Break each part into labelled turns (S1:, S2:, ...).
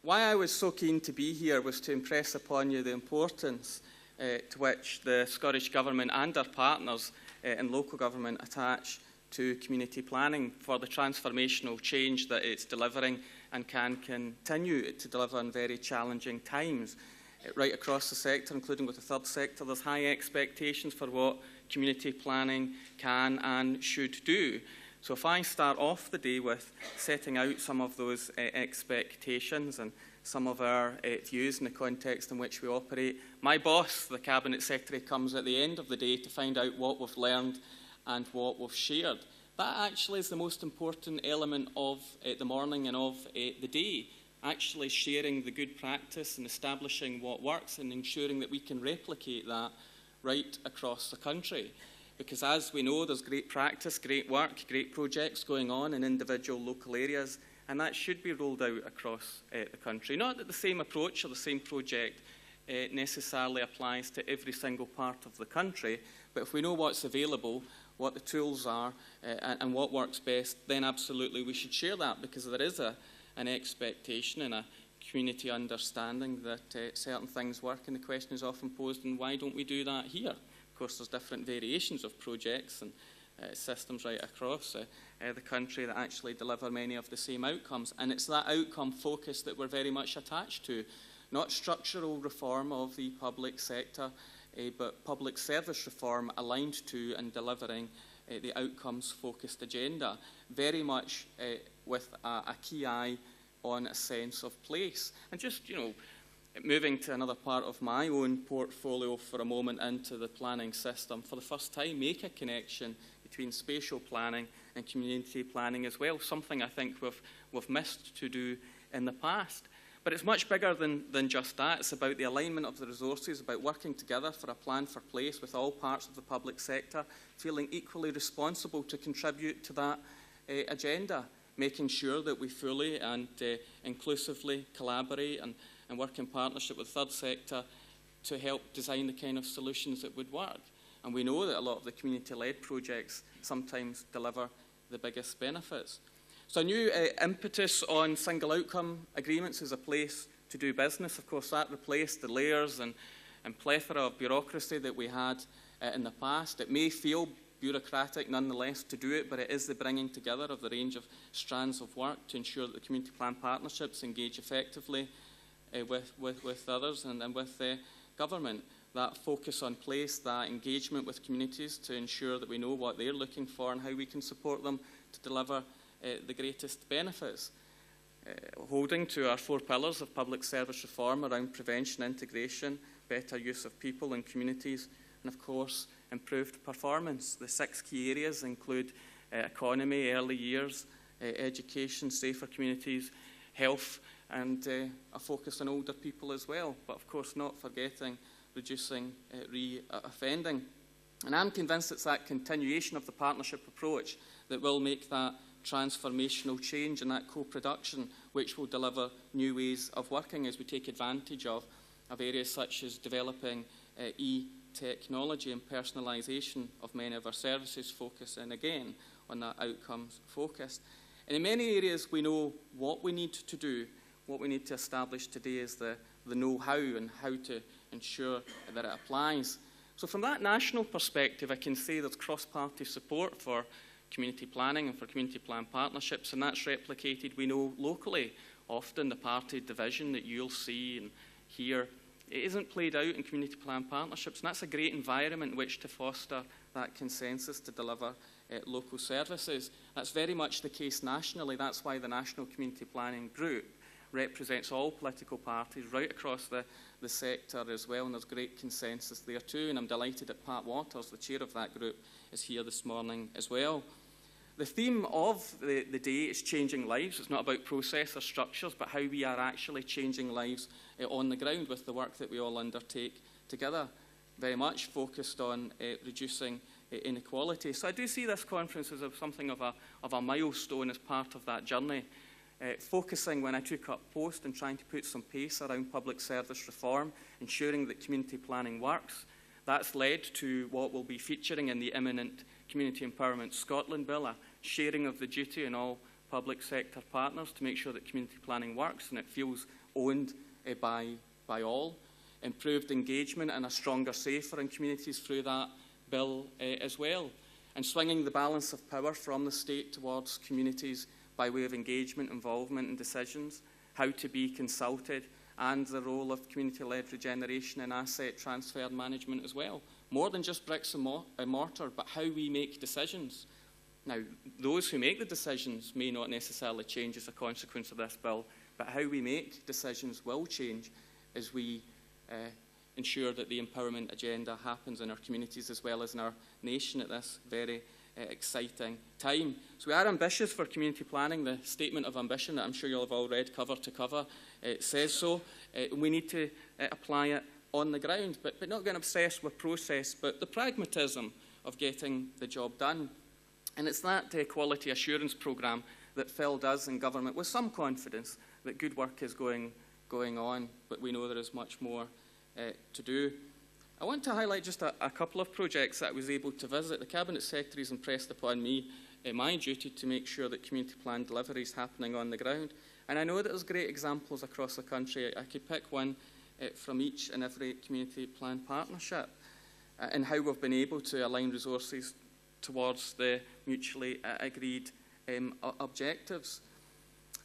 S1: why I was so keen to be here was to impress upon you the importance to which the Scottish Government and our partners in local government attach to community planning for the transformational change that it's delivering and can continue to deliver in very challenging times. Right across the sector, including with the third sector, there's high expectations for what community planning can and should do. So if I start off the day with setting out some of those expectations and some of our views in the context in which we operate, my boss, the Cabinet Secretary, comes at the end of the day to find out what we've learned and what we've shared. That actually is the most important element of the morning and of the day, actually sharing the good practice and establishing what works and ensuring that we can replicate that right across the country. Because as we know, there's great practice, great work, great projects going on in individual local areas, and that should be rolled out across the country. Not that the same approach or the same project necessarily applies to every single part of the country, but if we know what's available, what the tools are, and what works best, then absolutely we should share that, because there is an expectation and a community understanding that certain things work, and the question is often posed, and why don't we do that here? Of course, there's different variations of projects and systems right across the country that actually deliver many of the same outcomes, and it's that outcome focus that we're very much attached to, not structural reform of the public sector, but public service reform aligned to and delivering the outcomes-focused agenda, very much with a key eye on a sense of place. And just, moving to another part of my own portfolio for a moment into the planning system, for the first time make a connection between spatial planning and community planning as well, something I think we've missed to do in the past. But it's much bigger than just that. It's about the alignment of the resources, about working together for a plan for place with all parts of the public sector, feeling equally responsible to contribute to that agenda, making sure that we fully and inclusively collaborate and work in partnership with the third sector to help design the kind of solutions that would work. And we know that a lot of the community-led projects sometimes deliver the biggest benefits. So a new impetus on single outcome agreements is a place to do business. Of course, that replaced the layers and plethora of bureaucracy that we had in the past. It may feel bureaucratic nonetheless to do it, but it is the bringing together of the range of strands of work to ensure that the community plan partnerships engage effectively with others and with government. That focus on place, that engagement with communities to ensure that we know what they're looking for and how we can support them to deliver the greatest benefits. Holding to our 4 pillars of public service reform around prevention, integration, better use of people and communities, and of course improved performance. The 6 key areas include economy, early years, education, safer communities, health, and a focus on older people as well, but of course not forgetting reducing re-offending. And I'm convinced it's that continuation of the partnership approach that will make that transformational change and that co-production which will deliver new ways of working as we take advantage of areas such as developing e-technology and personalisation of many of our services, focusing again on that outcomes focus. And in many areas we know what we need to do. What we need to establish today is the know-how and how to ensure that it applies. So from that national perspective, I can say there's cross-party support for community planning and for community plan partnerships, and that's replicated, we know, locally. Often the party division that you'll see and hear, it isn't played out in community plan partnerships, and that's a great environment in which to foster that consensus to deliver local services. That's very much the case nationally. That's why the National Community Planning Group represents all political parties right across the sector as well, and there's great consensus there too, and I'm delighted that Pat Waters, the chair of that group, is here this morning as well. The theme of the day is changing lives. It's not about process or structures, but how we are actually changing lives on the ground with the work that we all undertake together, very much focused on reducing inequality. So I do see this conference as something of a milestone as part of that journey. Focusing when I took up post and trying to put some pace around public service reform, ensuring that community planning works. That's led to what will be featuring in the imminent Community Empowerment Scotland Bill, a sharing of the duty in all public sector partners to make sure that community planning works and it feels owned by all. Improved engagement and a stronger say for in communities through that bill as well. And swinging the balance of power from the state towards communities by way of engagement, involvement and decisions, how to be consulted, and the role of community-led regeneration and asset transfer and management as well. More than just bricks and mortar, but how we make decisions. Now, those who make the decisions may not necessarily change as a consequence of this bill, but how we make decisions will change as we ensure that the empowerment agenda happens in our communities as well as in our nation at this very exciting time. So we are ambitious for community planning. The statement of ambition that I'm sure you'll have all read cover to cover says so. We need to apply it on the ground, but not getting obsessed with process, but the pragmatism of getting the job done. And it's that quality assurance programme that filled us in government with some confidence that good work is going on, but we know there is much more to do. I want to highlight just a couple of projects that I was able to visit. The Cabinet Secretary has impressed upon me my duty to make sure that community plan delivery is happening on the ground. And I know that there's great examples across the country. I could pick one from each and every community plan partnership and how we've been able to align resources towards the mutually agreed objectives.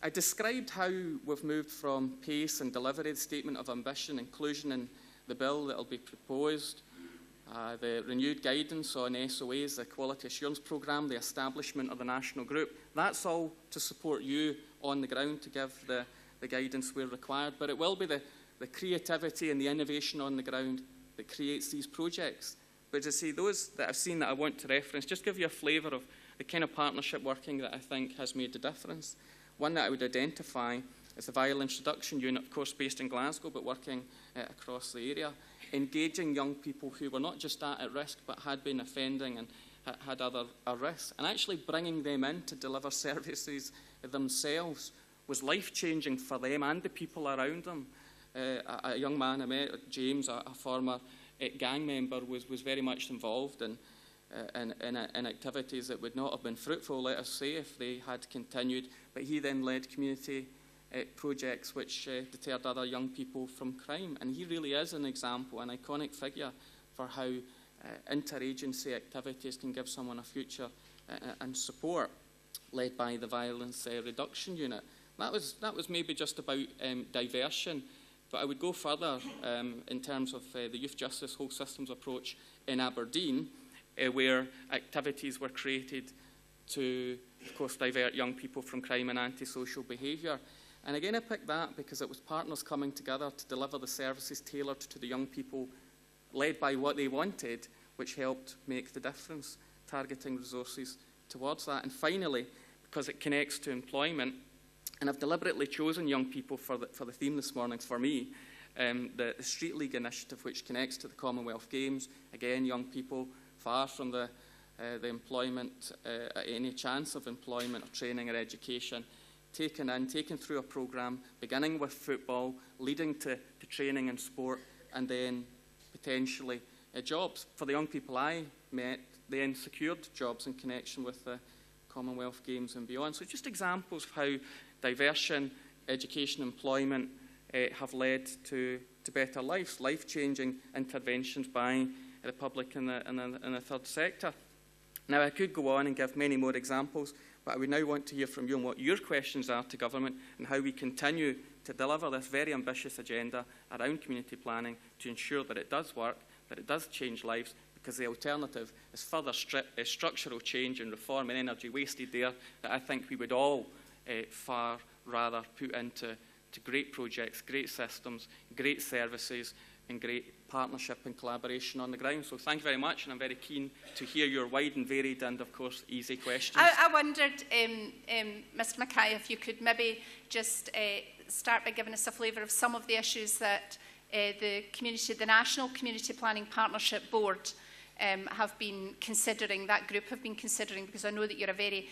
S1: I described how we've moved from pace and delivery, the statement of ambition, inclusion in the bill that will be proposed, the renewed guidance on SOAs, the Quality Assurance Programme, the establishment of the national group. That's all to support you on the ground to give the guidance we're required, but it will be the creativity and the innovation on the ground that creates these projects. But as I say, those that I've seen that I want to reference, just give you a flavour of the kind of partnership working that I think has made a difference. One that I would identify is the Violence Reduction Unit, of course based in Glasgow, but working across the area, engaging young people who were not just at risk, but had been offending and had other risks, and actually bringing them in to deliver services themselves was life-changing for them and the people around them. A young man I met, James, a former gang member, was very much involved in activities that would not have been fruitful, let us say, if they had continued. But he then led community projects which deterred other young people from crime. And he really is an example, an iconic figure for how interagency activities can give someone a future and support, led by the Violence Reduction Unit. That was maybe just about diversion, but I would go further in terms of the Youth Justice Whole Systems approach in Aberdeen, where activities were created to, of course, divert young people from crime and antisocial behaviour. And again, I picked that because it was partners coming together to deliver the services tailored to the young people, led by what they wanted, which helped make the difference, targeting resources towards that. And finally, because it connects to employment, and I've deliberately chosen young people for the theme this morning for me, the Street League initiative, which connects to the Commonwealth Games. Again, young people far from the employment, any chance of employment or training or education, taken through a programme, beginning with football, leading to training and sport, and then potentially jobs. For the young people I met, they then secured jobs in connection with the Commonwealth Games and beyond. So just examples of how diversion, education, employment have led to better lives, life-changing interventions by the public and the third sector. Now, I could go on and give many more examples, but I would now want to hear from you on what your questions are to government and how we continue to deliver this very ambitious agenda around community planning to ensure that it does work, that it does change lives, because the alternative is further structural change and reform and energy wasted there that I think we would all far rather put into great projects, great systems, great services, and great partnership and collaboration on the ground. So thank you very much, and I'm very keen to hear your wide and varied and, of course, easy questions.
S2: I wondered, Mr MacKay, if you could maybe just start by giving us a flavour of some of the issues that the National Community Planning Partnership Board have been considering, because I know that you're a very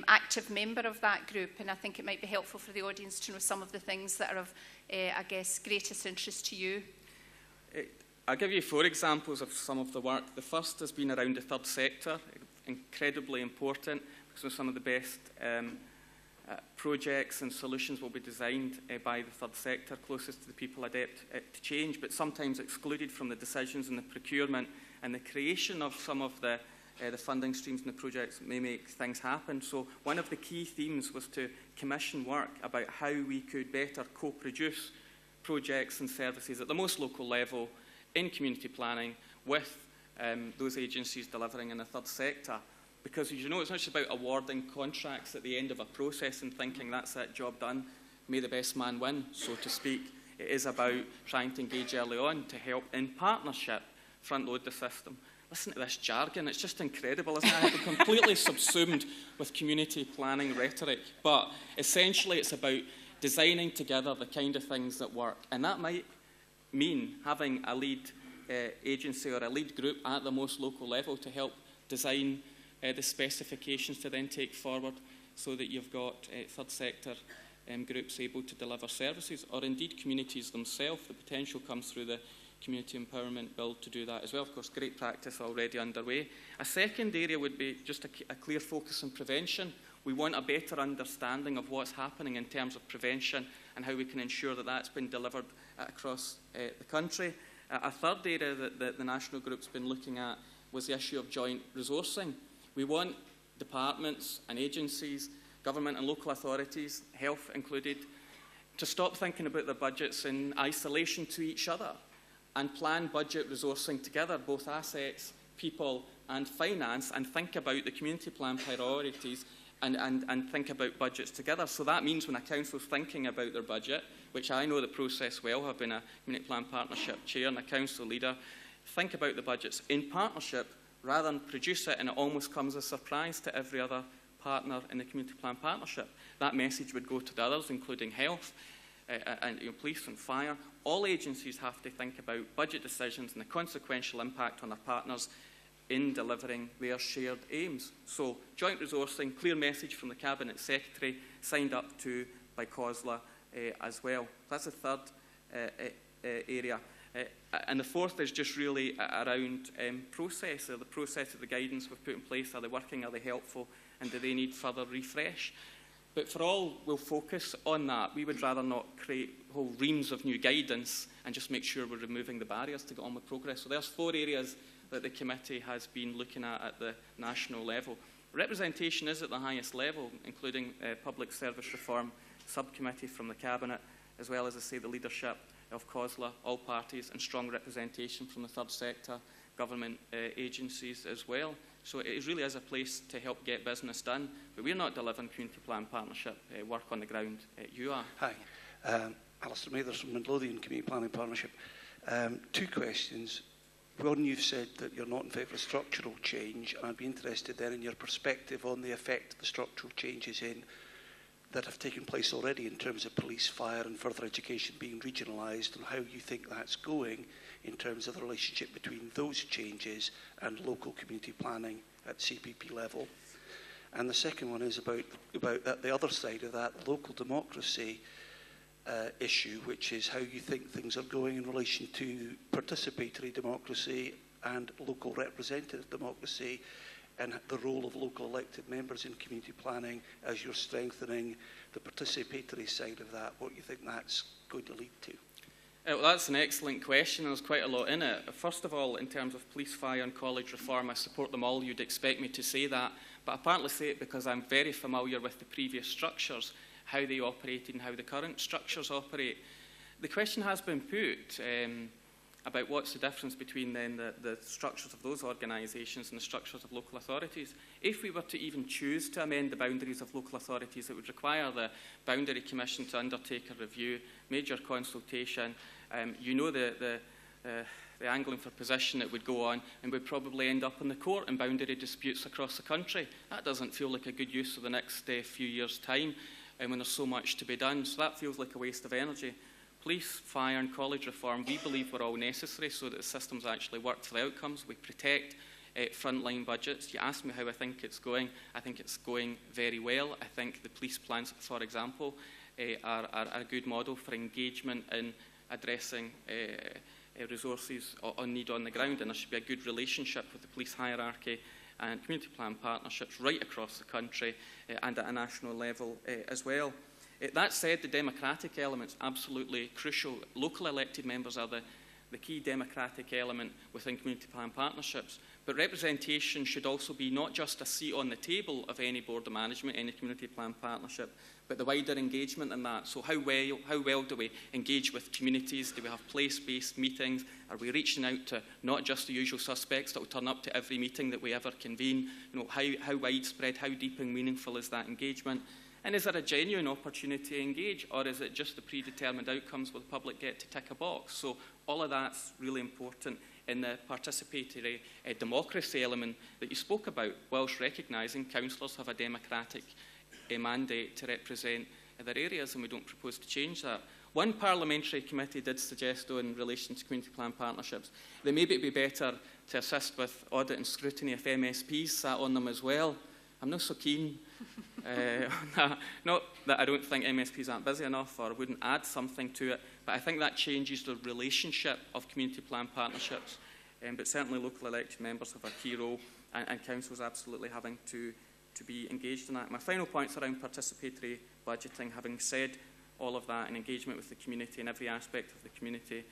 S2: active member of that group, and I think it might be helpful for the audience to know some of the things that are of, I guess, greatest interest to you.
S1: I'll give you 4 examples of some of the work. The first has been around the third sector, incredibly important, because of some of the best projects and solutions will be designed by the third sector closest to the people adept to change, but sometimes excluded from the decisions and the procurement and the creation of some of the funding streams and the projects may make things happen. So one of the key themes was to commission work about how we could better co-produce projects and services at the most local level in community planning with those agencies delivering in the third sector. Because, as you know, it's not just about awarding contracts at the end of a process and thinking that's it, job done, may the best man win, so to speak. It is about trying to engage early on to help, in partnership, front-load the system. Listen to this jargon, it's just incredible, isn't it? I have been completely subsumed with community planning rhetoric. But essentially it's about designing together the kind of things that work. And that might mean having a lead agency or a lead group at the most local level to help design the specifications to then take forward so that you've got third sector groups able to deliver services, or indeed communities themselves. The potential comes through the Community Empowerment Bill to do that as well. Of course, great practice already underway. A second area would be just a clear focus on prevention. We want a better understanding of what's happening in terms of prevention and how we can ensure that that's been delivered across the country. A third area that the National Group's been looking at was the issue of joint resourcing. We want departments and agencies, government and local authorities, health included, to stop thinking about their budgets in isolation to each other and plan budget resourcing together, both assets, people and finance, and think about the community plan priorities and think about budgets together. So that means when a council's thinking about their budget, which I know the process well, I've been a community plan partnership chair and a council leader, think about the budgets in partnership rather than produce it and it almost comes as a surprise to every other partner in the community plan partnership. That message would go to the others, including health and police and fire. All agencies have to think about budget decisions and the consequential impact on their partners in delivering their shared aims. So joint resourcing, clear message from the Cabinet Secretary, signed up to by COSLA as well. That's the third area. And the fourth is just really around process. The process of the guidance we've put in place, are they working, are they helpful, and do they need further refresh? But for all, we'll focus on that. We would rather not create whole reams of new guidance and just make sure we're removing the barriers to get on with progress. So there's 4 areas that the committee has been looking at the national level. Representation is at the highest level, including Public Service Reform Subcommittee from the Cabinet, as well as, I say, the leadership of COSLA, all parties, and strong representation from the third sector, government agencies as well. So it really is a place to help get business done. But we're not delivering community plan partnership work on the ground. You are.
S3: Hi. Alistair Mathers from Midlothian Community Planning Partnership. 2 questions. One, you've said that you're not in favour of structural change, and I'd be interested then in your perspective on the effect the structural changes that have taken place already in terms of police, fire and further education being regionalised, and how you think that's going in terms of the relationship between those changes and local community planning at CPP level. And the second one is about the other side of that, the local democracy issue, which is how you think things are going in relation to participatory democracy and local representative democracy, and the role of local elected members in community planning as you're strengthening the participatory side of that, what you think that's going to lead to.
S1: Well, that's an excellent question. There's quite a lot in it. First of all, in terms of police, fire and college reform, I support them all. You'd expect me to say that. But I partly say it because I'm very familiar with the previous structures, how they operated and how the current structures operate. The question has been put about what's the difference between then the structures of those organisations and the structures of local authorities. If we were to even choose to amend the boundaries of local authorities, it would require the Boundary Commission to undertake a review, major consultation. You know the angling for position that would go on, and would probably end up in the court in boundary disputes across the country. That doesn't feel like a good use of the next few years' time when there's so much to be done. So that feels like a waste of energy. Police, fire and college reform, we believe were all necessary so that the systems actually work for the outcomes. We protect frontline budgets. You asked me how I think it's going. I think it's going very well. I think the police plans, for example, are a good model for engagement in addressing resources on need on the ground, and there should be a good relationship with the police hierarchy and community plan partnerships right across the country and at a national level as well. That said, the democratic element is absolutely crucial. Local elected members are the key democratic element within community plan partnerships. But representation should also be not just a seat on the table of any board of management, any community plan partnership, but the wider engagement in that. So how well do we engage with communities? Do we have place-based meetings? Are we reaching out to not just the usual suspects that will turn up to every meeting that we ever convene? How widespread, how deep and meaningful is that engagement? And is there a genuine opportunity to engage, or is it just the predetermined outcomes where the public get to tick a box? So all of that's really important in the participatory democracy element that you spoke about, whilst recognising councillors have a democratic mandate to represent their areas, and we don't propose to change that. One parliamentary committee did suggest, though, in relation to community plan partnerships, that maybe it would be better to assist with audit and scrutiny if MSPs sat on them as well. I'm not so keen on that. Not that I don't think MSPs aren't busy enough or wouldn't add something to it, but I think that changes the relationship of community plan partnerships. But certainly local elected members have a key role, and councils absolutely having to be engaged in that. My final point's around participatory budgeting. Having said all of that, and engagement with the community and every aspect of the community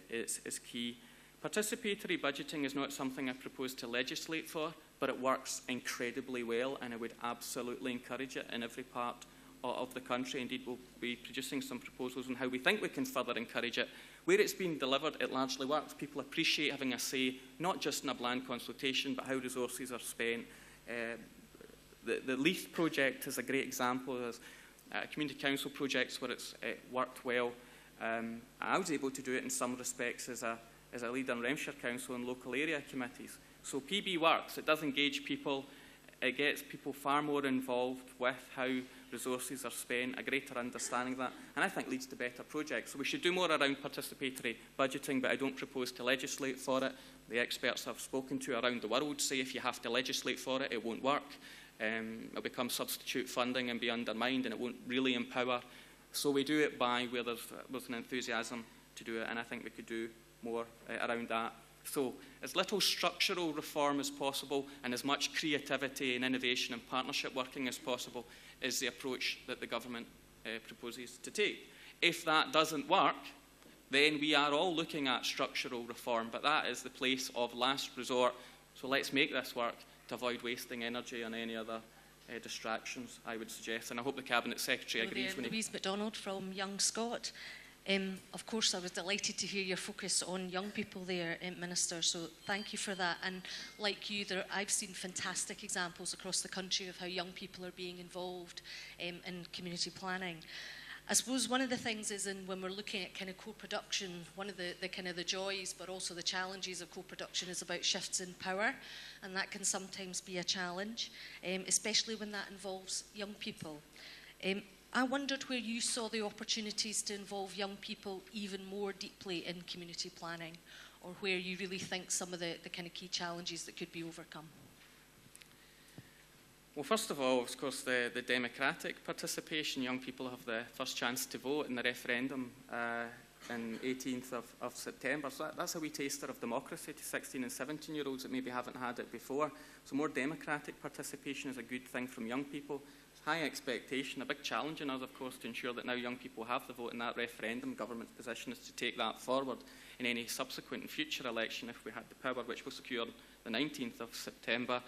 S1: is key. Participatory budgeting is not something I propose to legislate for, but it works incredibly well, and I would absolutely encourage it in every part of the country. Indeed, we'll be producing some proposals on how we think we can further encourage it. Where it's been delivered, it largely works. People appreciate having a say, not just in a bland consultation, but how resources are spent. The Leith project is a great example. There's community council projects where it's worked well. I was able to do it in some respects as a leader in Renfrewshire Council and local area committees. So PB works. It does engage people. It gets people far more involved with how resources are spent, a greater understanding of that, and I think leads to better projects. So we should do more around participatory budgeting, but I don't propose to legislate for it. The experts I've spoken to around the world say if you have to legislate for it, it won't work. It'll become substitute funding and be undermined, and it won't really empower. So we do it by where there's an enthusiasm to do it, and I think we could do more around that. So as little structural reform as possible and as much creativity and innovation and partnership working as possible is the approach that the government proposes to take. If that doesn't work, then we are all looking at structural reform, but that is the place of last resort. So let's make this work to avoid wasting energy on any other distractions, I would suggest. And I hope the Cabinet Secretary agrees.
S4: Louise MacDonald from Young Scot. Of course, I was delighted to hear your focus on young people there, Minister, so thank you for that. And like you, I've seen fantastic examples across the country of how young people are being involved in community planning. I suppose one of the things is when we're looking at kind of co-production, one of the kind of the joys but also the challenges of co-production is about shifts in power, and that can sometimes be a challenge, especially when that involves young people. I wondered where you saw the opportunities to involve young people even more deeply in community planning, or where you really think some of the kind of key challenges that could be overcome.
S1: Well, first of all, of course, the democratic participation. Young people have the first chance to vote in the referendum on 18th of September. So that's a wee taster of democracy to 16 and 17-year-olds that maybe haven't had it before. So more democratic participation is a good thing from young people. High expectation, a big challenge in us, of course, to ensure that now young people have the vote in that referendum. Government's position is to take that forward in any subsequent and future election if we had the power, which will secure the 19th of September.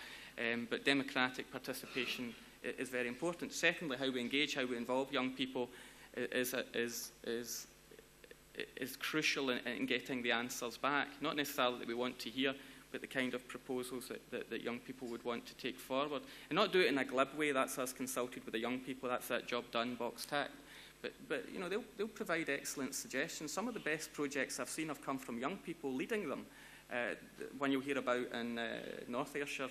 S1: But democratic participation is very important. Secondly, how we engage, how we involve young people is crucial in getting the answers back. Not necessarily that we want to hear, but the kind of proposals that young people would want to take forward. And not do it in a glib way, that's us consulted with the young people, that's that job done, box ticked. But you know, they'll provide excellent suggestions. Some of the best projects I've seen have come from young people leading them. One you'll hear about in North Ayrshire,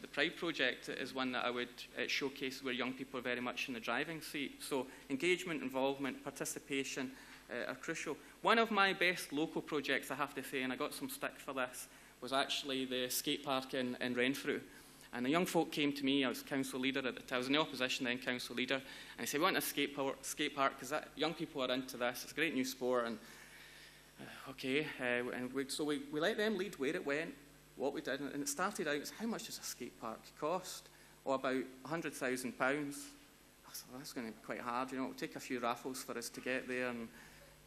S1: the Pride project is one that I would showcase where young people are very much in the driving seat. So engagement, involvement, participation are crucial. One of my best local projects, I have to say, and I got some stick for this, was actually the skate park in Renfrew. And the young folk came to me. I was council leader at the time. I was in the opposition then, council leader. And they said, we want a skate park because young people are into this. It's a great new sport. And okay, so we let them lead where it went. what we did, and it started out as, how much does a skate park cost? Or about £100,000. So that's going to be quite hard, it'll take a few raffles for us to get there, and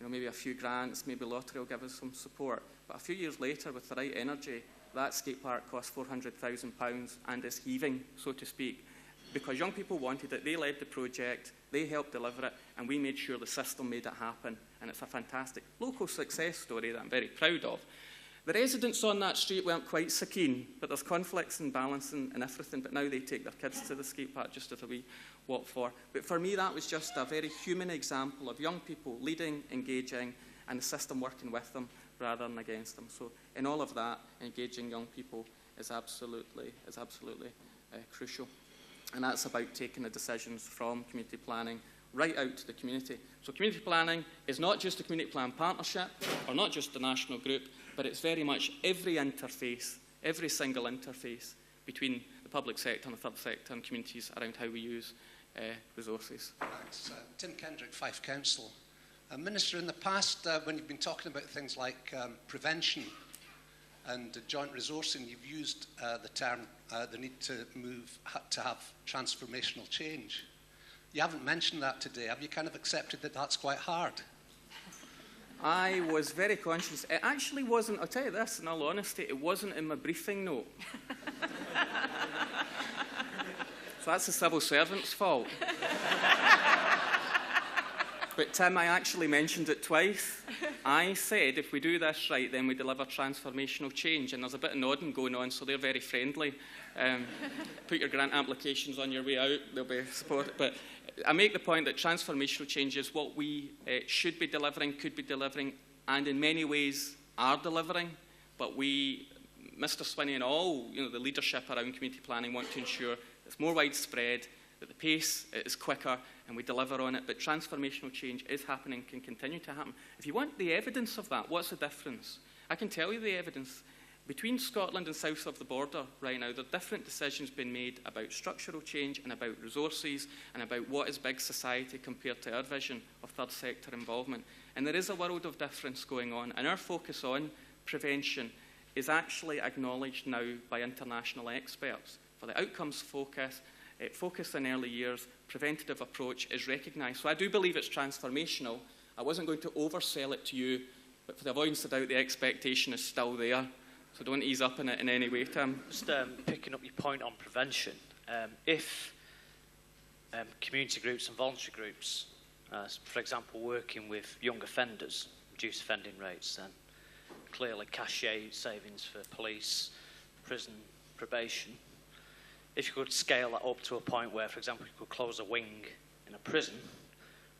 S1: maybe a few grants, maybe lottery will give us some support. But a few years later, with the right energy, that skate park cost £400,000 and is heaving, so to speak, because young people wanted it, they led the project, they helped deliver it, and we made sure the system made it happen. And it's a fantastic local success story that I'm very proud of. The residents on that street weren't quite so keen, but there's conflicts and balancing and everything, but now they take their kids to the skate park just as a wee walk for. But for me, that was just a very human example of young people leading, engaging, and the system working with them rather than against them. So in all of that, engaging young people is absolutely crucial. And that's about taking the decisions from community planning right out to the community. So community planning is not just the community plan partnership, or not just the national group, but it's very much every interface, every single interface between the public sector and the third sector and communities around how we use resources.
S5: Thanks. Tim Kendrick, Fife Council. Minister, in the past, when you've been talking about things like prevention and joint resourcing, you've used the term, the need to have transformational change. You haven't mentioned that today. Have you kind of accepted that that's quite hard?
S1: I was very conscious. It actually wasn't, I'll tell you this, in all honesty, it wasn't in my briefing note. So that's the civil servant's fault. But Tim, I actually mentioned it twice. I said, if we do this right, then we deliver transformational change. And there's a bit of nodding going on, so they're very friendly. Put your grant applications on your way out, they'll be supported. But I make the point that transformational change is what we should be delivering, could be delivering, and in many ways are delivering. But we, Mr. Swinney and all the leadership around community planning want to ensure it's more widespread, that the pace is quicker, and we deliver on it. But transformational change is happening, can continue to happen. If you want the evidence of that, what's the difference? I can tell you the evidence. Between Scotland and south of the border right now, there are different decisions being made about structural change and about resources and about what is big society compared to our vision of third sector involvement. And there is a world of difference going on, and our focus on prevention is actually acknowledged now by international experts. For the outcomes focus in early years, preventative approach is recognised. So I do believe it's transformational. I wasn't going to oversell it to you, but for the avoidance of doubt, the expectation is still there. So don't ease up in it in any way, Tim.
S6: Just picking up your point on prevention, if community groups and voluntary groups, for example, working with young offenders, reduce offending rates, then clearly cash savings for police, prison, probation. If you could scale that up to a point where, for example, you could close a wing in a prison,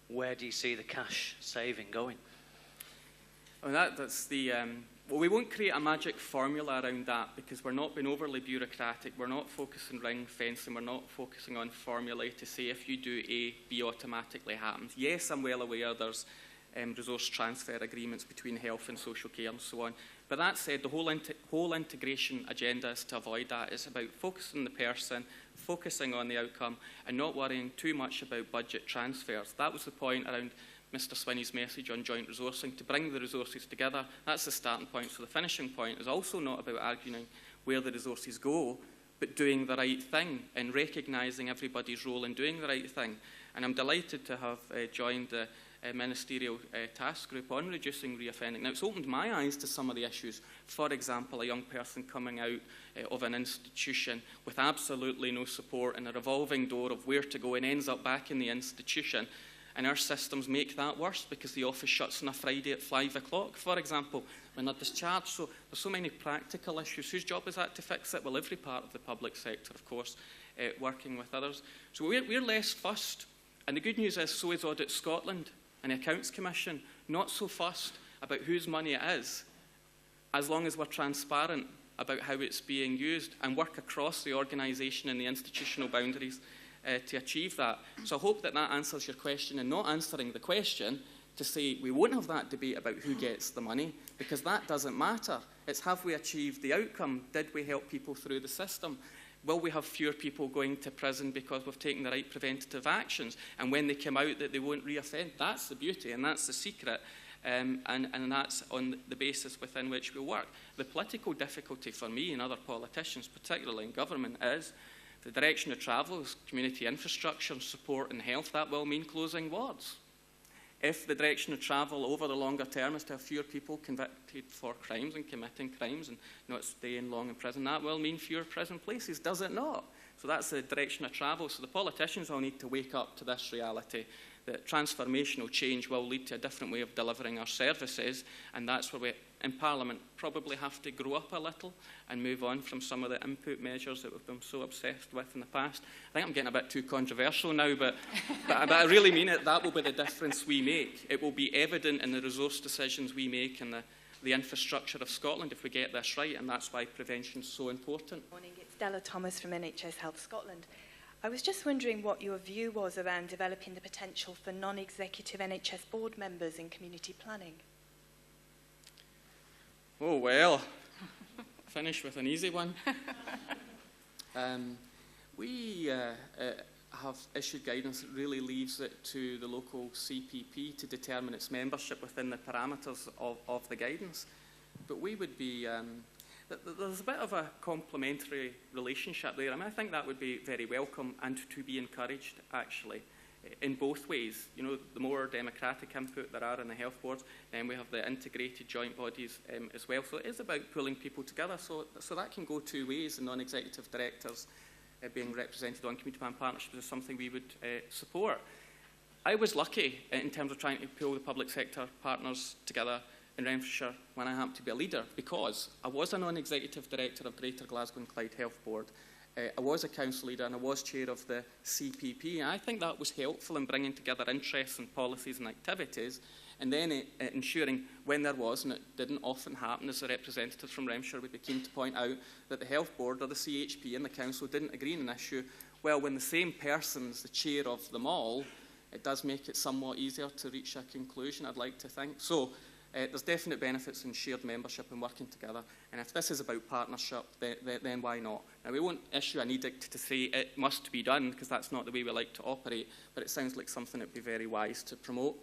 S6: where do you see the cash saving going?
S1: Well, that's the... Well, we won't create a magic formula around that because we're not being overly bureaucratic. We're not focusing ring fencing. We're not focusing on formulae to say if you do A, B automatically happens. Yes, I'm well aware there's resource transfer agreements between health and social care and so on. But that said, the whole integration agenda is to avoid that. It's about focusing on the person, focusing on the outcome, and not worrying too much about budget transfers. That was the point around Mr. Swinney's message on joint resourcing, to bring the resources together. That's the starting point. So the finishing point is also not about arguing where the resources go, but doing the right thing and recognising everybody's role in doing the right thing. And I'm delighted to have joined the ministerial task group on reducing reoffending. Now, it's opened my eyes to some of the issues. For example, a young person coming out of an institution with absolutely no support and a revolving door of where to go and ends up back in the institution. And our systems make that worse because the office shuts on a Friday at 5 o'clock, for example, when they're discharged. So there's so many practical issues. Whose job is that to fix it? Well, every part of the public sector, of course, working with others. So we're less fussed. And the good news is, so is Audit Scotland and the Accounts Commission, not so fussed about whose money it is, as long as we're transparent about how it's being used and work across the organisation and the institutional boundaries to achieve that. So I hope that that answers your question, and not answering the question to say we won't have that debate about who gets the money, because that doesn't matter. It's have we achieved the outcome? Did we help people through the system? Will we have fewer people going to prison because we've taken the right preventative actions? And when they come out, that they won't reoffend? That's the beauty and that's the secret. and that's on the basis within which we work. The political difficulty for me and other politicians, particularly in government, is the direction of travel is community infrastructure and support and health. That will mean closing wards. If the direction of travel over the longer term is to have fewer people convicted for crimes and committing crimes and not staying long in prison, that will mean fewer prison places, does it not? So that's the direction of travel. So the politicians all need to wake up to this reality that transformational change will lead to a different way of delivering our services, and that's where we in Parliament probably have to grow up a little and move on from some of the input measures that we've been so obsessed with in the past. I think I'm getting a bit too controversial now, but I really mean it. That will be the difference we make. It will be evident in the resource decisions we make and the infrastructure of Scotland if we get this right, and that's why prevention is so important.
S7: Good morning, it's Della Thomas from NHS Health Scotland. I was just wondering what your view was around developing the potential for non-executive NHS board members in community planning.
S1: Oh, well, finish with an easy one. We have issued guidance that really leaves it to the local CPP to determine its membership within the parameters of the guidance. But we would be, there's a bit of a complementary relationship there. I mean, I think that would be very welcome and to be encouraged, actually, in both ways. You know, the more democratic input there are in the health boards, then we have the integrated joint bodies as well. So it is about pulling people together. So that can go two ways. The non-executive directors being represented on community plan partnerships is something we would support. I was lucky in terms of trying to pull the public sector partners together in Renfrewshire when I happened to be a leader, because I was a non-executive director of Greater Glasgow and Clyde Health Board. I was a council leader and I was chair of the CPP, and I think that was helpful in bringing together interests and policies and activities, and then ensuring when there was, and it didn't often happen, as the representatives from Renfrewshire would be keen to point out, that the health board or the CHP and the council didn't agree on an issue. Well, when the same person is the chair of them all, it does make it somewhat easier to reach a conclusion, I'd like to think. So there's definite benefits in shared membership and working together. And if this is about partnership, then why not? Now, we won't issue an edict to say it must be done, because that's not the way we like to operate, but it sounds like something that would be very wise to promote.